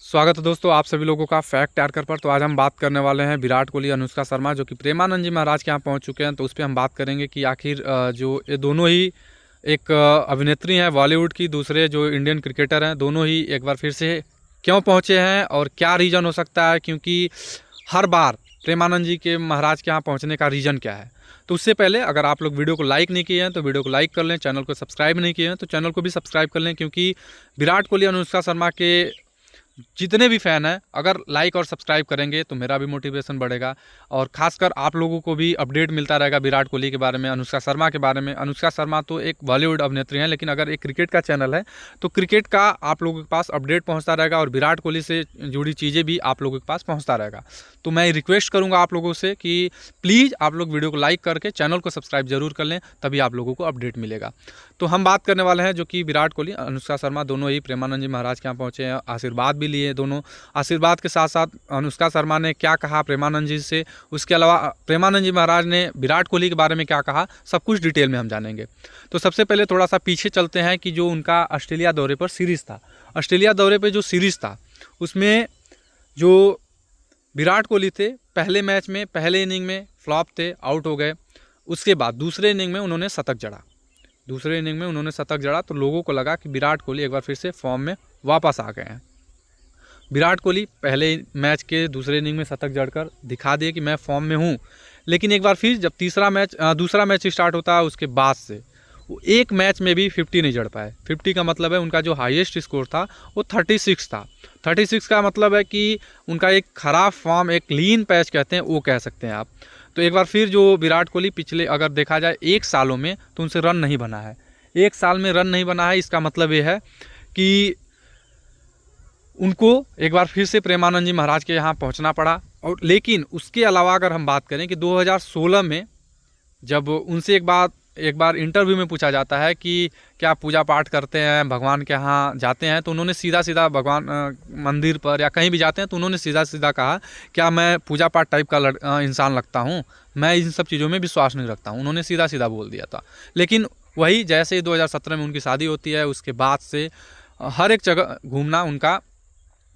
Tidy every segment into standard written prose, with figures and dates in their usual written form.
स्वागत है दोस्तों आप सभी लोगों का फैक्ट यार्कर पर। तो आज हम बात करने वाले हैं विराट कोहली अनुष्का शर्मा जो कि प्रेमानंद जी महाराज के यहाँ पहुँच चुके हैं। तो उस पर हम बात करेंगे कि आखिर जो ये दोनों ही एक अभिनेत्री हैं बॉलीवुड की, दूसरे जो इंडियन क्रिकेटर हैं, दोनों ही एक बार फिर से क्यों पहुँचे हैं और क्या रीज़न हो सकता है, क्योंकि हर बार प्रेमानंद जी के महाराज के यहाँ पहुँचने का रीज़न क्या है। तो उससे पहले अगर आप लोग वीडियो को लाइक नहीं किए हैं तो वीडियो को लाइक कर लें, चैनल को सब्सक्राइब नहीं किए हैं तो चैनल को भी सब्सक्राइब कर लें, क्योंकि विराट कोहली अनुष्का शर्मा के जितने भी फ़ैन हैं अगर लाइक और सब्सक्राइब करेंगे तो मेरा भी मोटिवेशन बढ़ेगा और ख़ासकर आप लोगों को भी अपडेट मिलता रहेगा विराट कोहली के बारे में, अनुष्का शर्मा के बारे में। अनुष्का शर्मा तो एक बॉलीवुड अभिनेत्री हैं, लेकिन अगर एक क्रिकेट का चैनल है तो क्रिकेट का आप लोगों के पास अपडेट पहुंचता रहेगा और विराट कोहली से जुड़ी चीज़ें भी आप लोगों के पास पहुँचता रहेगा। तो मैं रिक्वेस्ट करूँगा आप लोगों से कि प्लीज़ आप लोग वीडियो को लाइक करके चैनल को सब्सक्राइब जरूर कर लें, तभी आप लोगों को अपडेट मिलेगा। तो हम बात करने वाले हैं जो कि विराट कोहली अनुष्का शर्मा दोनों ही प्रेमानंद जी महाराज के यहाँ पहुँचे हैं, आशीर्वाद भी लिए दोनों। आशीर्वाद के साथ साथ अनुष्का शर्मा ने क्या कहा प्रेमानंद जी से, उसके अलावा प्रेमानंद जी महाराज ने विराट कोहली के बारे में क्या कहा, सब कुछ डिटेल में हम जानेंगे। तो सबसे पहले थोड़ा सा पीछे चलते हैं कि जो उनका ऑस्ट्रेलिया दौरे पर सीरीज़ था, ऑस्ट्रेलिया दौरे पर जो सीरीज़ था उसमें जो विराट कोहली थे पहले मैच में पहले इनिंग में फ्लॉप थे, आउट हो गए। उसके बाद दूसरे इनिंग में उन्होंने शतक जड़ा, तो लोगों को लगा कि विराट कोहली एक बार फिर से फॉर्म में वापस आ गए हैं। विराट कोहली पहले मैच के दूसरे इनिंग में शतक जड़कर दिखा दिए कि मैं फॉर्म में हूँ, लेकिन एक बार फिर जब दूसरा मैच स्टार्ट होता है उसके बाद से वो एक मैच में भी 50 नहीं जड़ पाए। 50 का मतलब है उनका जो हाईएस्ट स्कोर था वो 36 था। 36 का मतलब है कि उनका एक ख़राब फॉर्म, एक लीन पैच कहते हैं वो कह सकते हैं आप। तो एक बार फिर जो विराट कोहली पिछले अगर देखा जाए 1 सालों में तो उनसे रन नहीं बना है, 1 साल में रन नहीं बना है। इसका मतलब ये है कि उनको एक बार फिर से प्रेमानंद जी महाराज के यहाँ पहुँचना पड़ा। और लेकिन उसके अलावा अगर हम बात करें कि 2016 में जब उनसे एक बार इंटरव्यू में पूछा जाता है कि क्या पूजा पाठ करते हैं, भगवान के यहाँ जाते हैं, तो उन्होंने सीधा भगवान मंदिर पर या कहीं भी जाते हैं तो उन्होंने सीधा कहा क्या मैं पूजा पाठ टाइप का इंसान लगता हूँ, मैं इन सब चीज़ों में विश्वास नहीं रखता हूँ, उन्होंने सीधा बोल दिया था। लेकिन वही जैसे ही 2017 में उनकी शादी होती है उसके बाद से हर एक जगह घूमना उनका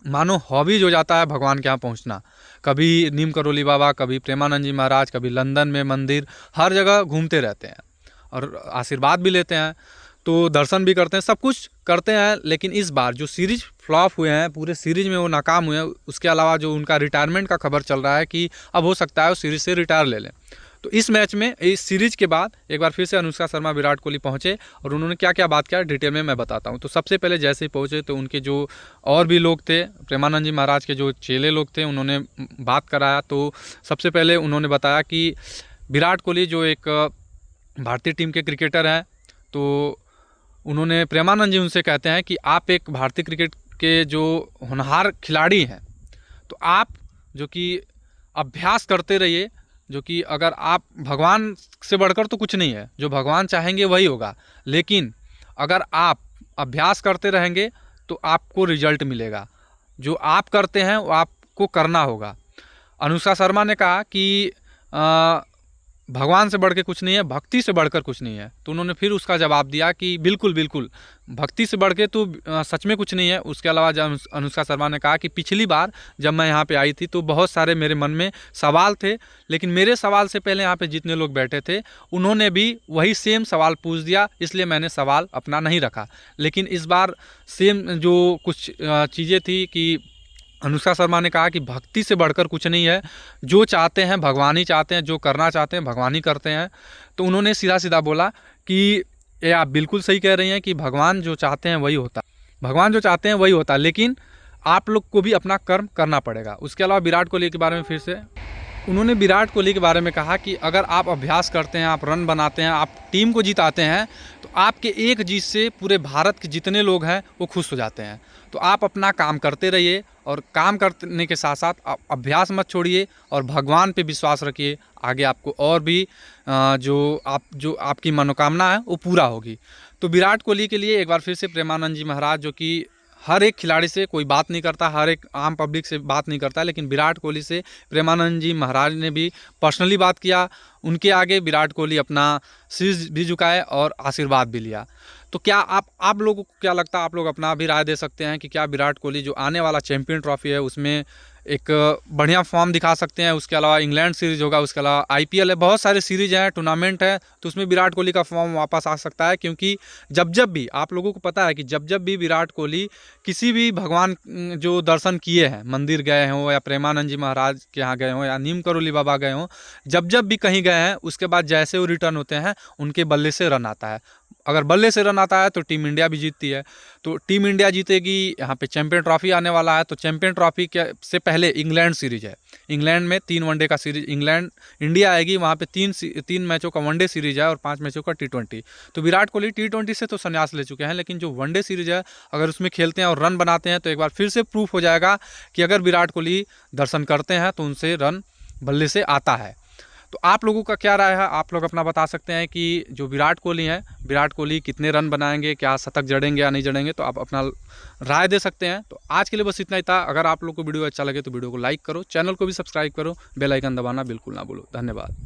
मानो हॉबीज हो जाता है, भगवान के यहाँ पहुँचना। कभी नीम करोली बाबा, कभी प्रेमानंद जी महाराज, कभी लंदन में मंदिर, हर जगह घूमते रहते हैं और आशीर्वाद भी लेते हैं, तो दर्शन भी करते हैं, सब कुछ करते हैं। लेकिन इस बार जो सीरीज फ्लॉप हुए हैं, पूरे सीरीज में वो नाकाम हुए हैं। उसके अलावा जो उनका रिटायरमेंट का खबर चल रहा है कि अब हो सकता है वो सीरीज से रिटायर ले लें। तो इस मैच में, इस सीरीज के बाद एक बार फिर से अनुष्का शर्मा विराट कोहली पहुंचे और उन्होंने क्या क्या बात किया डिटेल में मैं बताता हूं। तो सबसे पहले जैसे ही पहुंचे तो उनके जो और भी लोग थे, प्रेमानंद जी महाराज के जो चेले लोग थे, उन्होंने बात कराया। तो सबसे पहले उन्होंने बताया कि विराट कोहली जो एक भारतीय टीम के क्रिकेटर हैं, तो उन्होंने प्रेमानंद जी उनसे कहते हैं कि आप एक भारतीय क्रिकेट के जो होनहार खिलाड़ी हैं, तो आप जो कि अभ्यास करते रहिए, जो कि अगर आप भगवान से बढ़कर तो कुछ नहीं है, जो भगवान चाहेंगे वही होगा, लेकिन अगर आप अभ्यास करते रहेंगे तो आपको रिजल्ट मिलेगा। जो आप करते हैं वो आपको करना होगा। अनुष्का शर्मा ने कहा कि भगवान से बढ़ के कुछ नहीं है, भक्ति से बढ़कर कुछ नहीं है। तो उन्होंने फिर उसका जवाब दिया कि बिल्कुल भक्ति से बढ़ के तो सच में कुछ नहीं है। उसके अलावा जब अनुष्का शर्मा ने कहा कि पिछली बार जब मैं यहाँ पे आई थी तो बहुत सारे मेरे मन में सवाल थे, लेकिन मेरे सवाल से पहले यहाँ पे जितने लोग बैठे थे उन्होंने भी वही सेम सवाल पूछ दिया, इसलिए मैंने सवाल अपना नहीं रखा। लेकिन इस बार सेम जो कुछ चीज़ें थी कि अनुष्का शर्मा ने कहा कि भक्ति से बढ़कर कुछ नहीं है, जो चाहते हैं भगवान ही चाहते हैं, जो करना चाहते हैं भगवान ही करते हैं। तो उन्होंने सीधा बोला कि ये आप बिल्कुल सही कह रही हैं कि भगवान जो चाहते हैं वही होता, लेकिन आप लोग को भी अपना कर्म करना पड़ेगा। उसके अलावा विराट कोहली के बारे में फिर से उन्होंने विराट कोहली के बारे में कहा कि अगर आप अभ्यास करते हैं, आप रन बनाते हैं, आप टीम को जिताते हैं, तो आपके एक जीत से पूरे भारत के जितने लोग हैं वो खुश हो जाते हैं। तो आप अपना काम करते रहिए और काम करने के साथ साथ आप अभ्यास मत छोड़िए और भगवान पे विश्वास रखिए। आगे आपको और भी जो आपकी मनोकामना है वो पूरा होगी। तो विराट कोहली के लिए एक बार फिर से प्रेमानंद जी महाराज, जो कि हर एक खिलाड़ी से कोई बात नहीं करता, हर एक आम पब्लिक से बात नहीं करता, लेकिन विराट कोहली से प्रेमानंद जी महाराज ने भी पर्सनली बात किया। उनके आगे विराट कोहली अपना शीश भी झुकाए और आशीर्वाद भी लिया। तो तो क्या आप लोगों को क्या लगता है, आप लोग अपना भी राय दे सकते हैं कि क्या विराट कोहली जो आने वाला चैंपियन ट्रॉफी है उसमें एक बढ़िया फॉर्म दिखा सकते हैं। उसके अलावा इंग्लैंड सीरीज होगा, उसके अलावा आईपीएल है, बहुत सारे सीरीज हैं, टूर्नामेंट है, तो उसमें विराट कोहली का फॉर्म वापस आ सकता है। क्योंकि जब भी आप लोगों को पता है कि जब भी विराट कोहली किसी भी भगवान जो दर्शन किए हैं, मंदिर गए हों या प्रेमानंद जी महाराज के यहाँ गए हों या नीम करोली बाबा गए हों, जब भी कहीं गए हैं उसके बाद जैसे वो रिटर्न होते हैं उनके बल्ले से रन आता है। अगर बल्ले से रन आता है तो टीम इंडिया भी जीतती है। तो टीम इंडिया जीतेगी, यहाँ पे चैंपियन ट्रॉफी आने वाला है, तो चैंपियन ट्रॉफी के से पहले इंग्लैंड सीरीज है। इंग्लैंड में 3 वनडे का सीरीज, इंडिया आएगी, वहाँ पे 3 मैचों का वनडे सीरीज है और 5 मैचों का T20। तो विराट कोहली T20 से तो संन्यास ले चुके हैं, लेकिन जो वनडे सीरीज है अगर उसमें खेलते हैं और रन बनाते हैं तो एक बार फिर से प्रूफ हो जाएगा कि अगर विराट कोहली दर्शन करते हैं तो उनसे रन बल्ले से आता है। तो आप लोगों का क्या राय है, आप लोग अपना बता सकते हैं कि जो विराट कोहली हैं, विराट कोहली कितने रन बनाएंगे, क्या शतक जड़ेंगे या नहीं जड़ेंगे, तो आप अपना राय दे सकते हैं। तो आज के लिए बस इतना ही था। अगर आप लोग को वीडियो अच्छा लगे तो वीडियो को लाइक करो, चैनल को भी सब्सक्राइब करो, बेल आइकन दबाना बिल्कुल ना भूलो। धन्यवाद।